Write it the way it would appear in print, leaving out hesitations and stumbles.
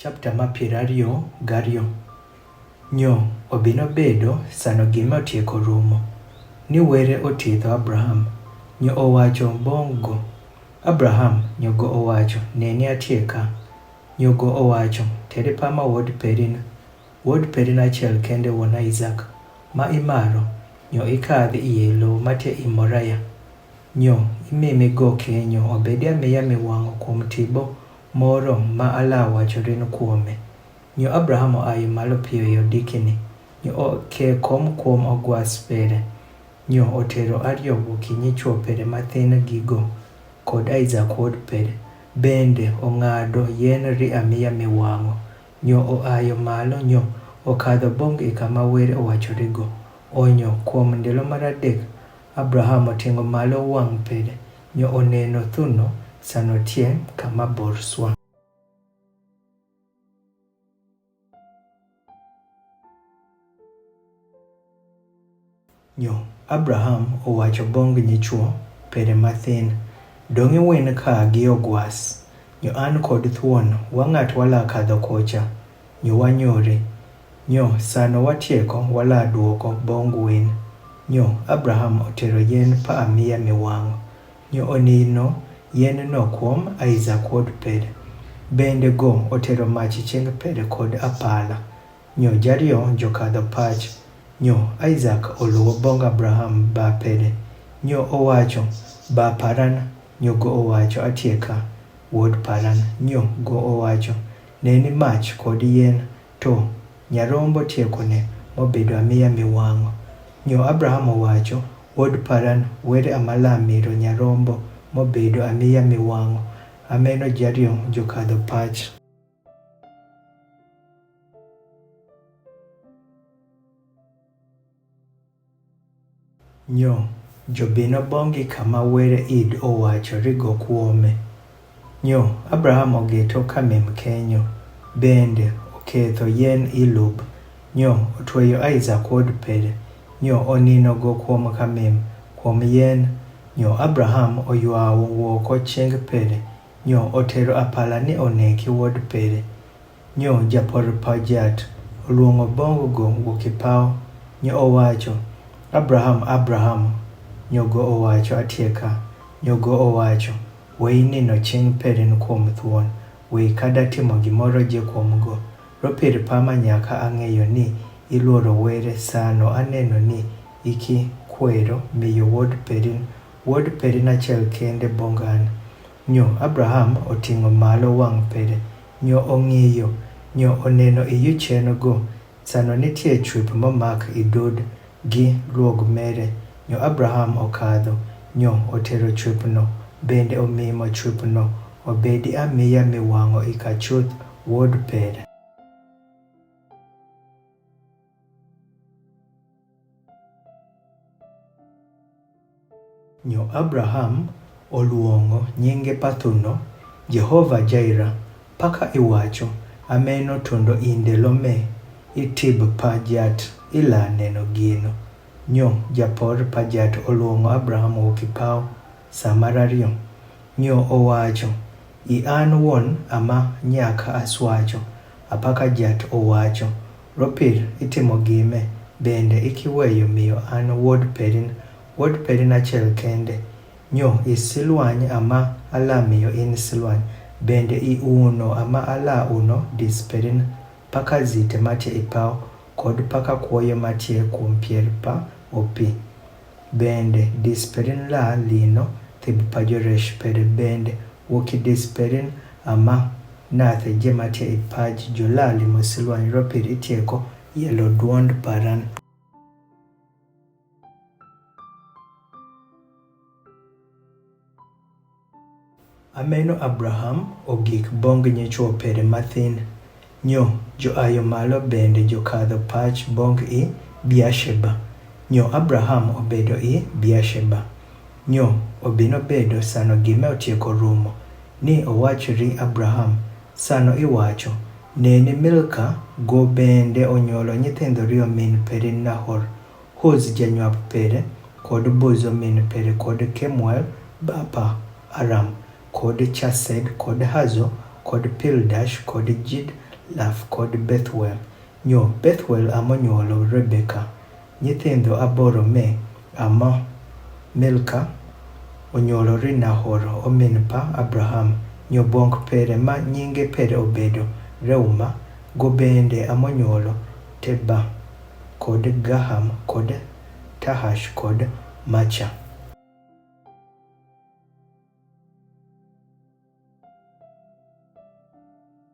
Chapter ma Pirario Gario. Nyo obino bedo sano gima otieko rumo. Ni were otidho Abraham. Nyo owacho bongo. Abraham nyogo owacho neni atieka. Nyogo owacho tere pama wuod perin. Wuod perin achiel kende wuon Isaac. Ma imaro. Nyo ikadhi iye lo mate imoraya. Nyo imeme go kenyo obedi amiya miwang'o kuom tibo moro ma Allah wachore kuome. Nyo Abraham oayo malo piyo dikini. Nyo oke kom kuom ogwas pere. Nyo otero ariyo gokinyi chuo pere mathin gigo kod Isaac wuod pere. Bende ong'ado yien ri amiya miwang'o. Nyo oayo malo nyo okadho bonge kama were owachorego. Onyo kuom ndalo mar adek Abraham oting'o malo wang' pere. Nyo oneno thuno sano tie kama bor swa. Nyo Abraham owacho bong nyichuo pere mathin. Dong' wen ka gi ogwas. Nyo an kod thuon wang'at wala kadho kocha. Nyo wanyore. Nyo sano watieko wala duoko bong wen. Nyo Abraham otero yien pa amiya miwang'o. Nyo onino yien no kuom Isaac wuod pere. Bende go otero mach chieng' pere kod apala. Nyo jariyo jokadho pach. Nyo Isaac oluwo bong Abraham ba pere. Nyo owacho ba paran. Nyo go owacho atieka wuod paran. Nyo go owacho neni mach kod yien to nyarombo tiekone mobedo amiya miwang'o. Nyo Abraham owacho wuod paran were amala miro nyarombo mobedo amiya miwang'o. Ameno jariyo jokadho pach. Nyo jobino bongi kama were id owacho rigo kuome. Nyo Abraham ogeto kamem kenyo. Bende oketho yien ilub. Nyo otweyo Isaac wuod pere. Nyo onino go kuom kamem kuom yien. Nyo Abraham oywawo wuoko chieng' pere. Nyo otero apala ni oneki wuod pere. Nyo japor pajat oluongo bongo go wuokipao. Nyo owacho Abraham Abraham. Nyo go owacho atieka. Nyo go owacho wei nino chieng' pere kuom thuon. Wei kada timo gimoro je kuom go. Ropir pama nyaka ang'eyo ni iluoro were sano aneno ni iki kwero miyo wuod perin. Wuod perin achiel kende bongan. Nyo Abraham oting'o malo wang' pere. Nyo ong'iyo. Nyo oneno iyucheno go. Sano nitie chuip momak idud gi luog mere. Nyo Abraham okadho. Nyo otero chuipno. Bende omimo chuipno obedi amiya miwang'o ikachuth wuod pere. Nyo Abraham oluongo nyinge pathuno Jehova Jaira. Paka iwacho ameno tondo indelo me itib pajat ila neno gino. Nyo japor pajat oluongo Abraham wukipao samarariyo. Nyo owacho I an won ama nyaka aswacho. Apaka jat owacho ropir itimo gime. Bende ikiweyo miyo an wuod perin. Wuod perin achiel kende. Nyo isilwany ama ala miyo in silwany. Bende iuno ama ala uno disperin paka zite matie ipao kod paka kuoyo matie kuom pier pa opi. Bende disperin la lino thib pajoresh pere. Bende wuki disperin ama nathe je matie ipaj jolali mosilwany ropir itieko yelo duond paran. Ameno Abraham ogik bong nyichuo pere mathin. Nyo joayo malo bende jokadho pach bong I Biasheba. Nyo Abraham obedo I Biasheba. Nyo obino bedo sano gime otieko rumo. Ni owachri Abraham sano iwacho neni Milka go bende onyolo nyithindo riyo min pere Nahor. Huz janyuap pere kod Bozo min pere kod Kemuel bapa Aram kod Chased kod Hazo kod Pildash kod Jidlaf kod Bethuel. Nyo Bethuel amonyuolo Rebeka. Nyithindo aboro me ama Milka onyuolore Nahor omin pa Abraham. Nyo bwong pere ma nyinge pere obedo Reuma go bende amonyuolo Teba kod Gaham kod Tahash kod Macha.